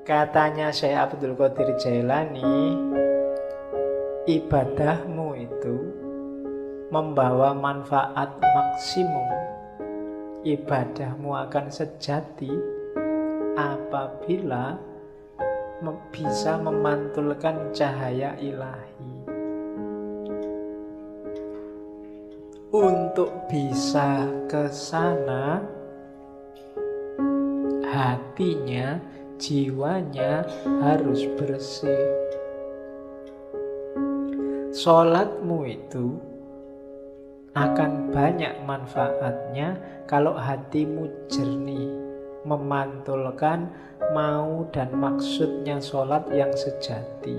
Katanya Syekh Abdul Qadir Jailani, ibadahmu itu membawa manfaat maksimum. Ibadahmu akan sejati apabila bisa memantulkan cahaya ilahi. Untuk bisa ke sana, hatinya, jiwanya harus bersih. Sholatmu itu akan banyak manfaatnya kalau hatimu jernih, memantulkan mau dan maksudnya sholat yang sejati.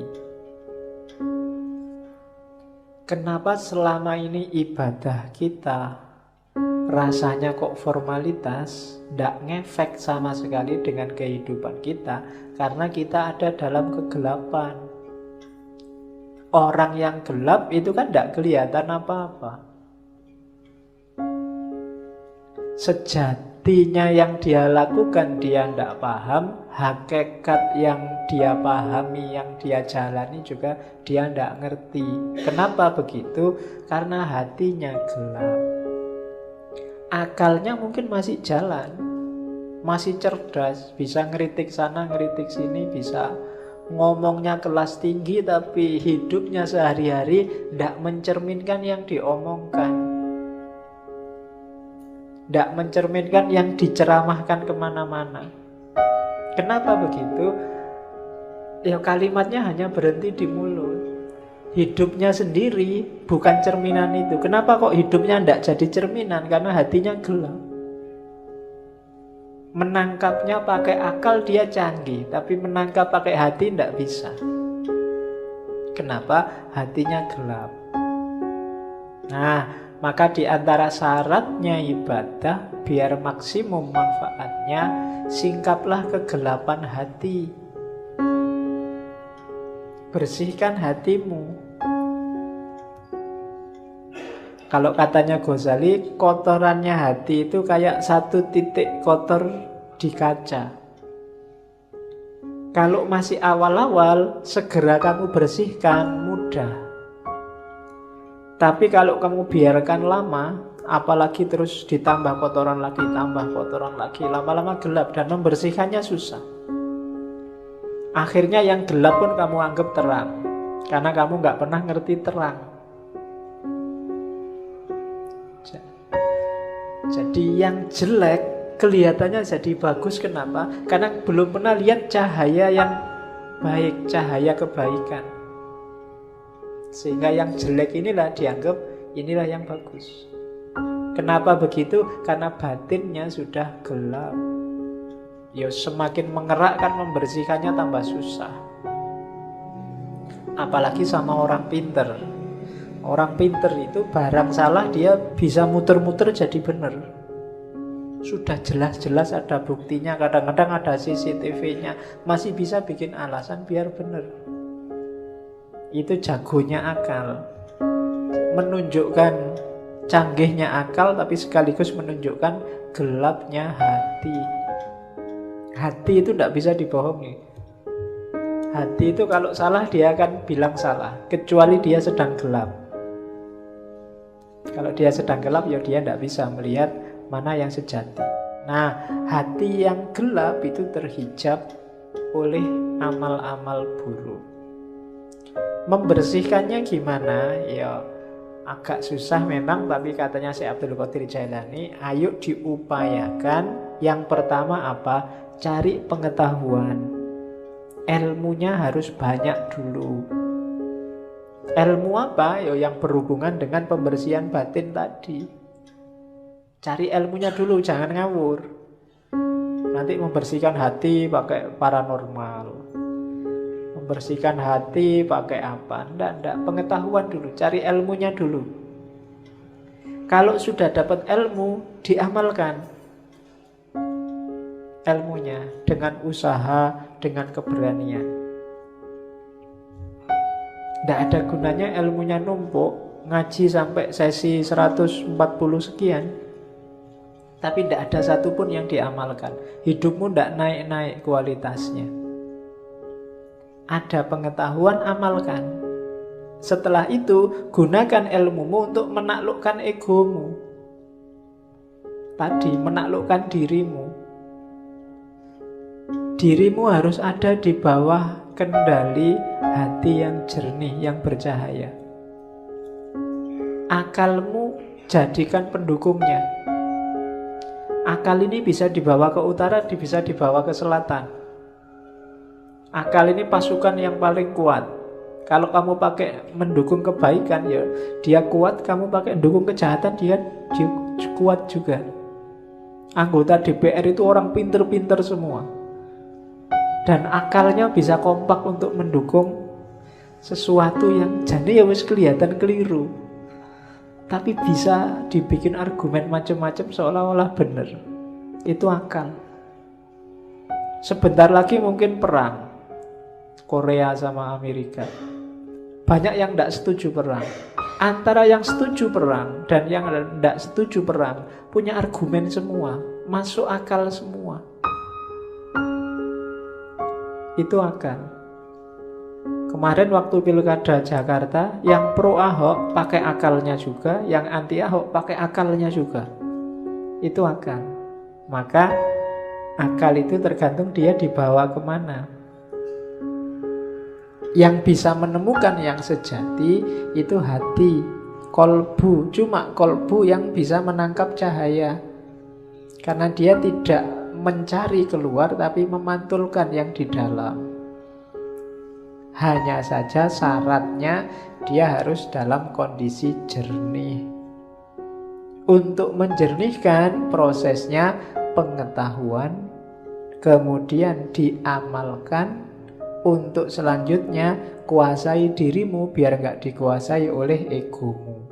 Kenapa selama ini ibadah kita rasanya kok formalitas, tidak ngefek sama sekali dengan kehidupan kita? Karena kita ada dalam kegelapan. Orang yang gelap itu kan tidak kelihatan apa-apa. Sejatinya yang dia lakukan dia tidak paham, hakikat yang dia pahami, yang dia jalani juga dia tidak ngerti. Kenapa begitu? Karena hatinya gelap. Akalnya mungkin masih jalan, masih cerdas, bisa ngeritik sana, ngeritik sini, bisa ngomongnya kelas tinggi, tapi hidupnya sehari-hari tidak mencerminkan yang diomongkan, tidak mencerminkan yang diceramahkan kemana-mana. Kenapa begitu? Ya kalimatnya hanya berhenti di mulut. Hidupnya sendiri bukan cerminan itu. Kenapa kok hidupnya tidak jadi cerminan? Karena hatinya gelap. Menangkapnya pakai akal dia canggih, tapi menangkap pakai hati tidak bisa. Kenapa? Hatinya gelap. Nah, maka di antara syaratnya ibadah biar maksimum manfaatnya, singkaplah kegelapan hati. Bersihkan hatimu. Kalau katanya Ghazali, kotorannya hati itu kayak satu titik kotor di kaca. Kalau masih awal-awal, segera kamu bersihkan, mudah. Tapi kalau kamu biarkan lama, apalagi terus ditambah kotoran lagi, tambah kotoran lagi, lama-lama gelap dan membersihkannya susah. Akhirnya yang gelap pun kamu anggap terang, karena kamu nggak pernah ngerti terang. Jadi yang jelek kelihatannya jadi bagus. Kenapa? Karena belum pernah lihat cahaya yang baik, cahaya kebaikan. Sehingga yang jelek inilah dianggap inilah yang bagus. Kenapa begitu? Karena batinnya sudah gelap. Ya semakin mengerakkan, membersihkannya tambah susah. Apalagi sama orang pinter. Orang pinter itu barang salah dia bisa muter-muter jadi benar. Sudah jelas-jelas ada buktinya, kadang-kadang ada CCTV-nya, masih bisa bikin alasan biar benar. Itu jagonya akal. Menunjukkan canggihnya akal, tapi sekaligus menunjukkan gelapnya hati. Hati itu tidak bisa dibohongi. Hati itu kalau salah dia akan bilang salah, kecuali dia sedang gelap. Kalau dia sedang gelap, ya dia tidak bisa melihat mana yang sejati. Nah, hati yang gelap itu terhijab oleh amal-amal buruk. Membersihkannya gimana? Ya agak susah memang, tapi katanya Syekh Abdul Qadir Jailani, ayo diupayakan. Yang pertama apa? Cari pengetahuan. Ilmunya harus banyak dulu. Ilmu apa? Ya yang berhubungan dengan pembersihan batin tadi. Cari ilmunya dulu, jangan ngawur. Nanti membersihkan hati pakai paranormal, membersihkan hati pakai apa? Enggak, pengetahuan dulu, cari ilmunya dulu. Kalau sudah dapat ilmu, diamalkan ilmunya dengan usaha, dengan keberanian. Tidak ada gunanya ilmunya numpuk, ngaji sampai sesi 140 sekian, tapi tidak ada satupun yang diamalkan. Hidupmu tidak naik-naik kualitasnya. Ada pengetahuan, amalkan. Setelah itu, gunakan ilmumu untuk menaklukkan egomu. Tadi, menaklukkan dirimu. Dirimu harus ada di bawah kendali hati yang jernih, yang bercahaya. Akalmu jadikan pendukungnya. Akal ini bisa dibawa ke utara, bisa dibawa ke selatan. Akal ini pasukan yang paling kuat. Kalau kamu pakai mendukung kebaikan, ya dia kuat. Kamu pakai mendukung kejahatan, dia kuat juga. Anggota DPR itu orang pinter-pinter semua. Dan akalnya bisa kompak untuk mendukung sesuatu yang jadi ya wis kelihatan keliru. Tapi bisa dibikin argumen macam-macam seolah-olah benar. Itu akal. Sebentar lagi mungkin perang Korea sama Amerika. Banyak yang tidak setuju perang. Antara yang setuju perang dan yang tidak setuju perang punya argumen semua, masuk akal semua. Itu akal. Kemarin waktu pilkada Jakarta, yang pro Ahok pakai akalnya juga, yang anti Ahok pakai akalnya juga. Itu akal. Maka akal itu tergantung dia dibawa kemana. Yang bisa menemukan yang sejati itu hati, kolbu. Cuma kolbu yang bisa menangkap cahaya. Karena dia tidak mencari keluar, tapi memantulkan yang di dalam. Hanya saja syaratnya dia harus dalam kondisi jernih. Untuk menjernihkan prosesnya pengetahuan, kemudian diamalkan. Untuk selanjutnya kuasai dirimu biar nggak dikuasai oleh egomu.